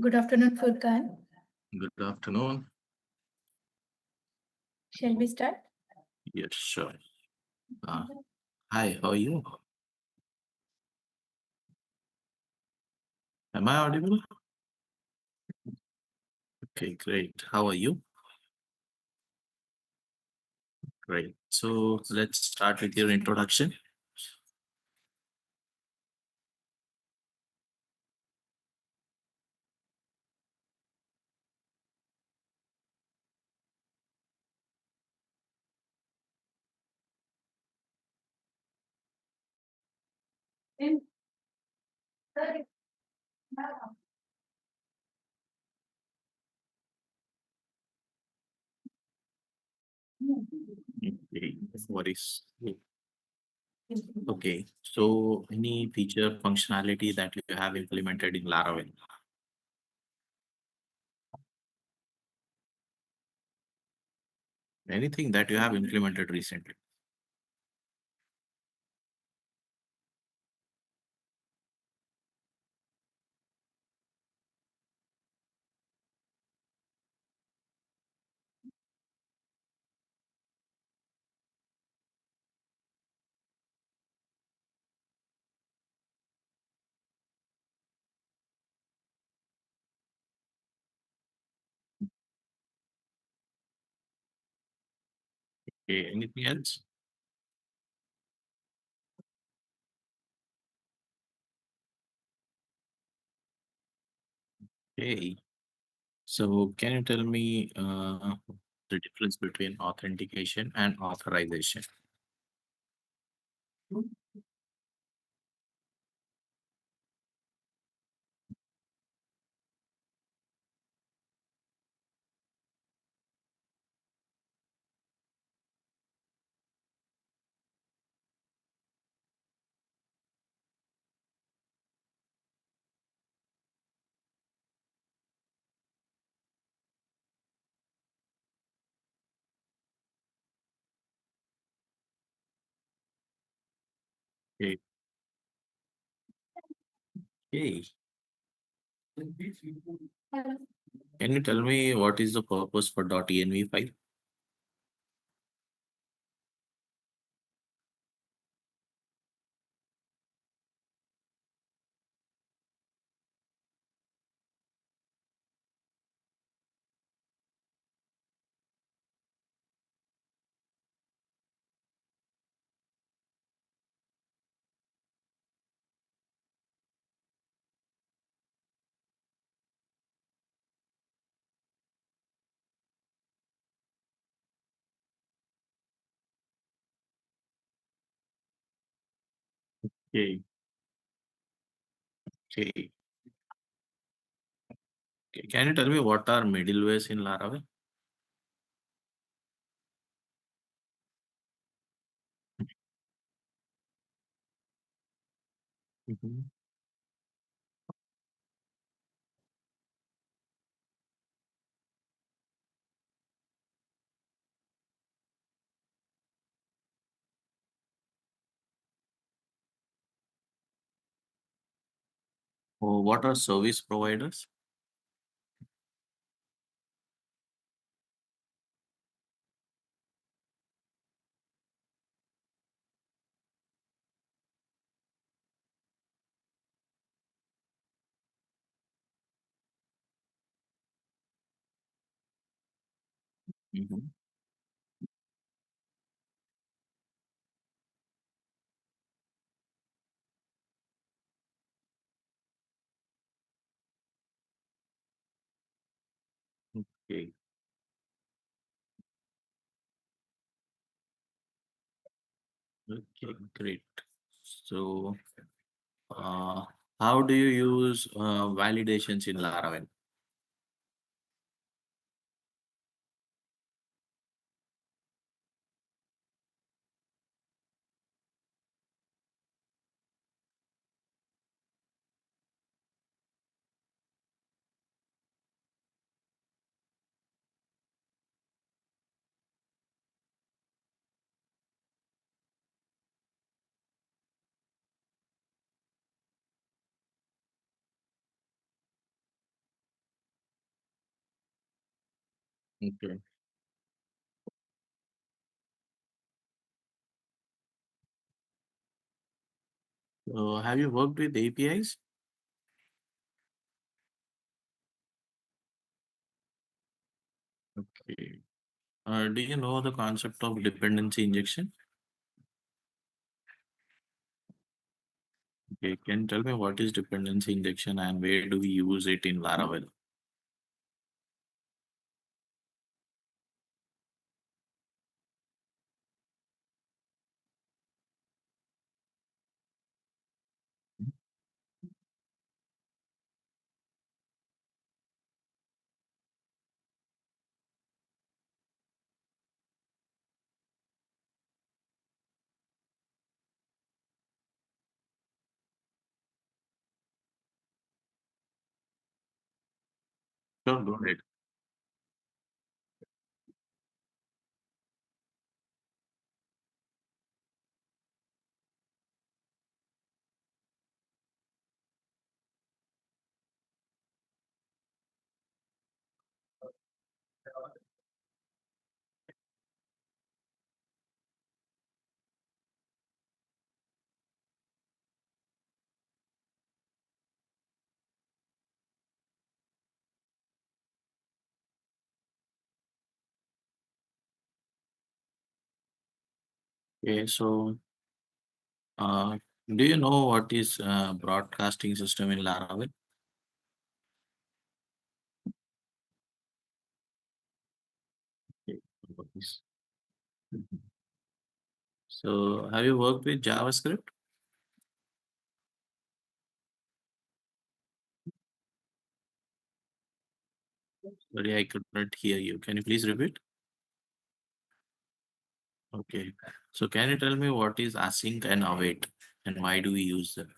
Good afternoon, Furkan. Good afternoon. Shall we start? Yes, sure. Uh, Hi, how are you? Am I audible? Okay, great. How are you? Great. So let's start with your introduction. Okay, what is okay? So any feature functionality that you have implemented in Laravel? Anything that you have implemented recently? Okay, anything else? Okay. So can you tell me the difference between authentication and authorization? Okay. Okay. Can you tell me what is the purpose for .env file? Okay. Okay. Okay. Can you tell me what are middlewares in Laravel? Mhm. Oh, what are service providers? Mhm. Okay. Okay, great. So, uh, how do you use validations in Laravel? Okay. So have you worked with APIs? Okay. Do you know the concept of dependency injection? Okay, can you tell me what is dependency injection and where do we use it in Laravel? Sure, go ahead. Okay, so uh, do you know what is broadcasting system in Laravel? Okay, what is- So have you worked with JavaScript? Sorry, I could not hear you. Can you please repeat? Okay. So can you tell me what is async and await and why do we use them?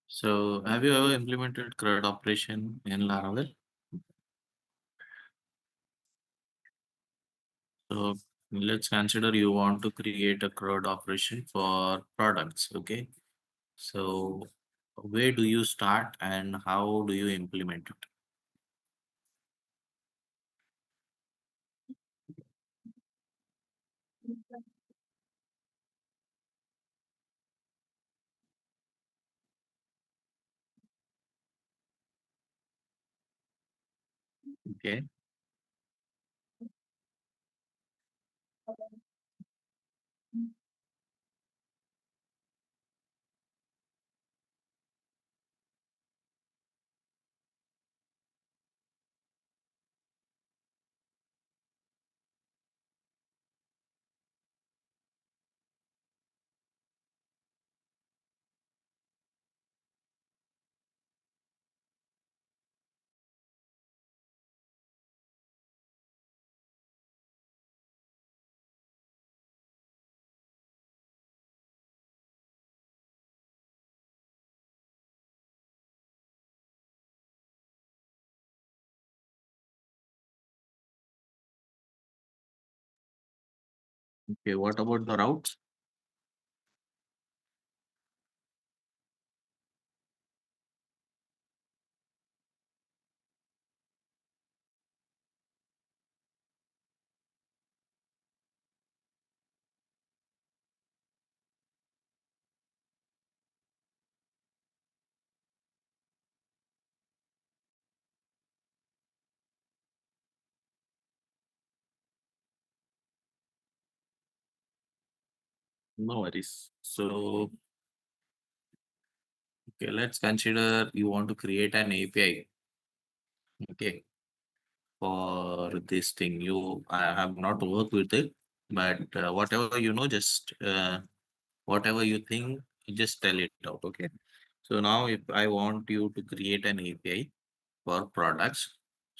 So have you ever implemented CRUD operation in Laravel? So let's consider you want to create a CRUD operation for products. Okay. So where do you start and how do you implement it? Okay. Okay. What about the routes? No worries. So, okay, let's consider you want to create an API. Okay. For this thing, I have not worked with it, but whatever you know, just whatever you think, just tell it out. Okay. So now if I want you to create an API for products,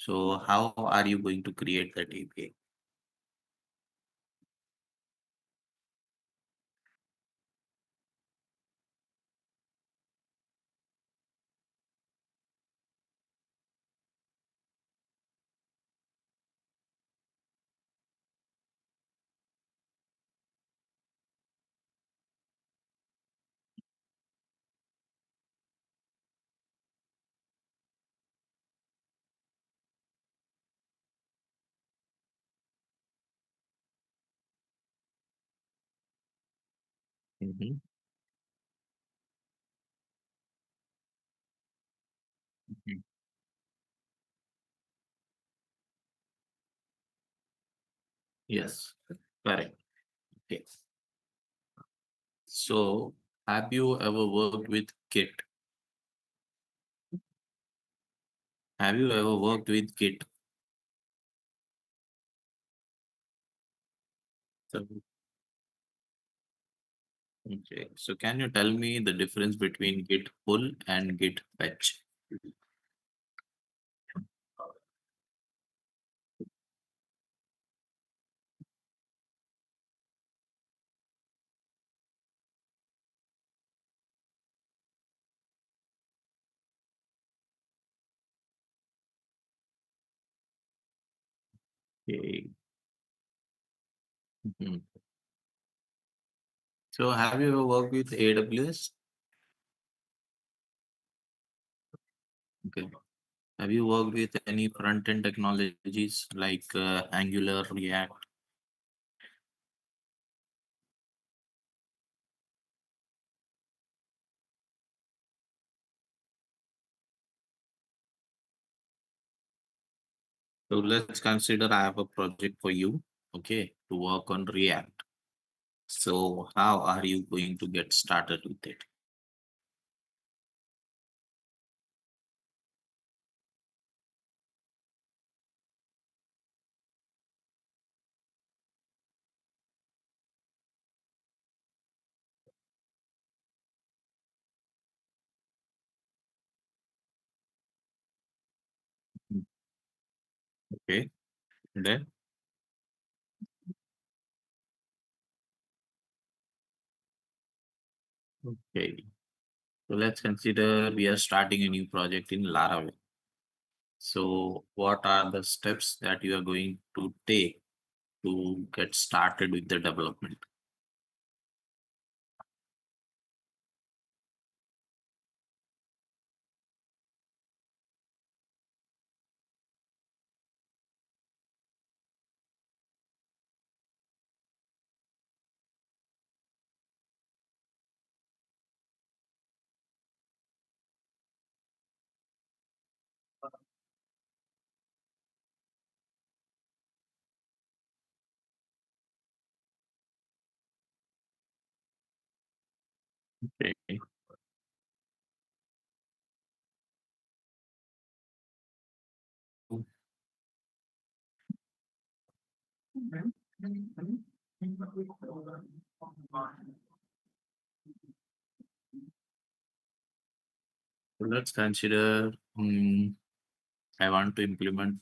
So how are you going to create that API? Mhm. Mhm. Yes, correct. Okay. So have you ever worked with Git? Have you ever worked with Git? So, okay. So can you tell me the difference between Git pull and Git fetch? Okay. Mhm. So have you ever worked with AWS? Okay. Have you worked with any front-end technologies like Angular, React? So let's consider I have a project for you, okay, to work on React. So how are you going to get started with it? Mm. Okay, and then okay. So let's consider we are starting a new project in Laravel. So what are the steps that you are going to take to get started with the development? Okay. So let's consider I want to implement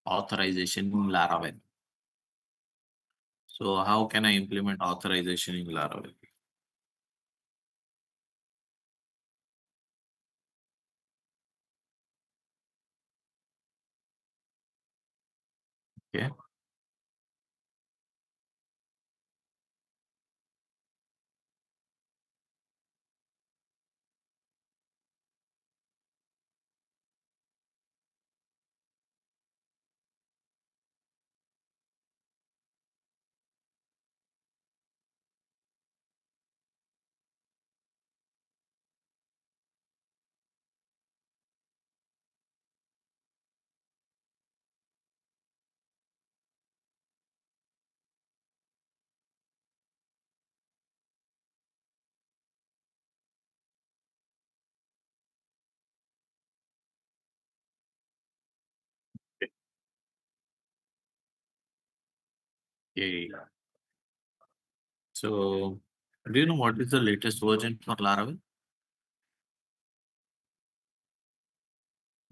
authorization in Laravel. So how can I implement authorization in Laravel? Okay. Okay. So do you know what is the latest version for Laravel?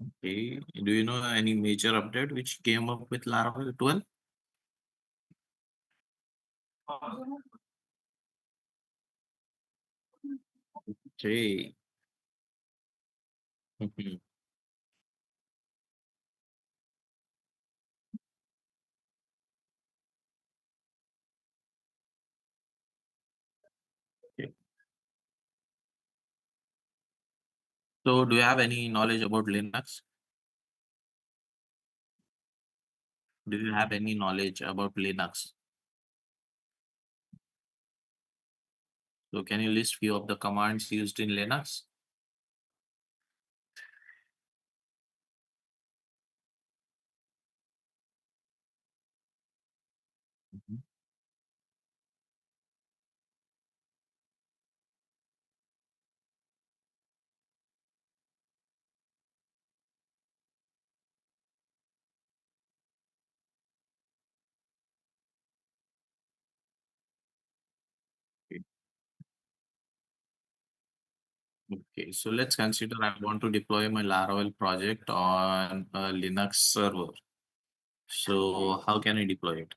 Okay. Do you know any major update which came up with Laravel 12? Okay. Mhm. Okay. So do you have any knowledge about Linux? Do you have any knowledge about Linux? So can you list few of the commands used in Linux? Mhm. Okay. Okay, so let's consider I want to deploy my Laravel project on a Linux server. So how can I deploy it?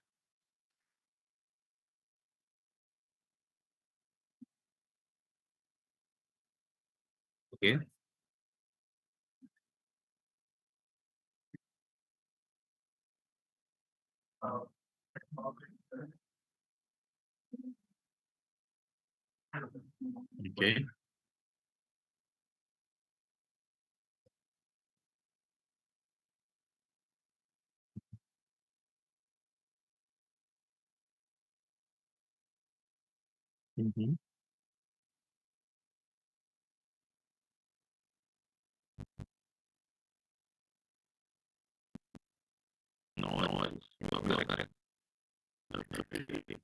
Okay. Okay. Mhm. No, you're correct. Okay.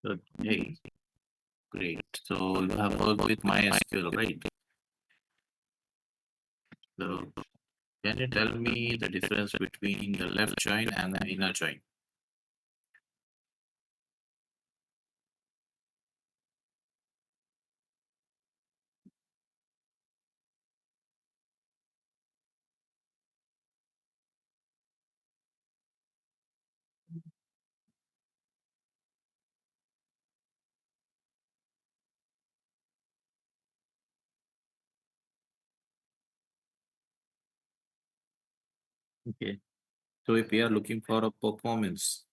Okay, great. So you have worked with MySQL, right? So can you tell me the difference between the left join and the inner join? Okay. So if we are looking for a performance,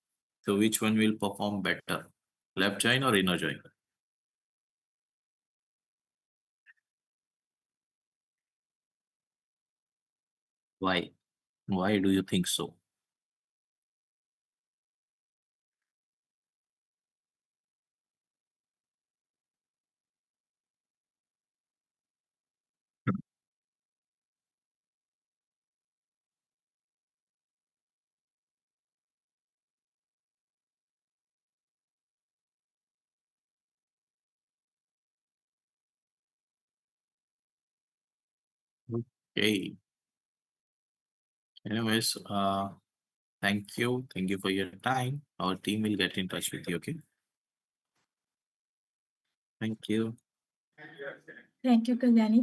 so which one will perform better? Left join or inner join? Why? Why do you think so? Okay. Anyways, thank you. Thank you for your time. Our team will get in touch with you. Okay. Thank you. Thank you, Kalyani.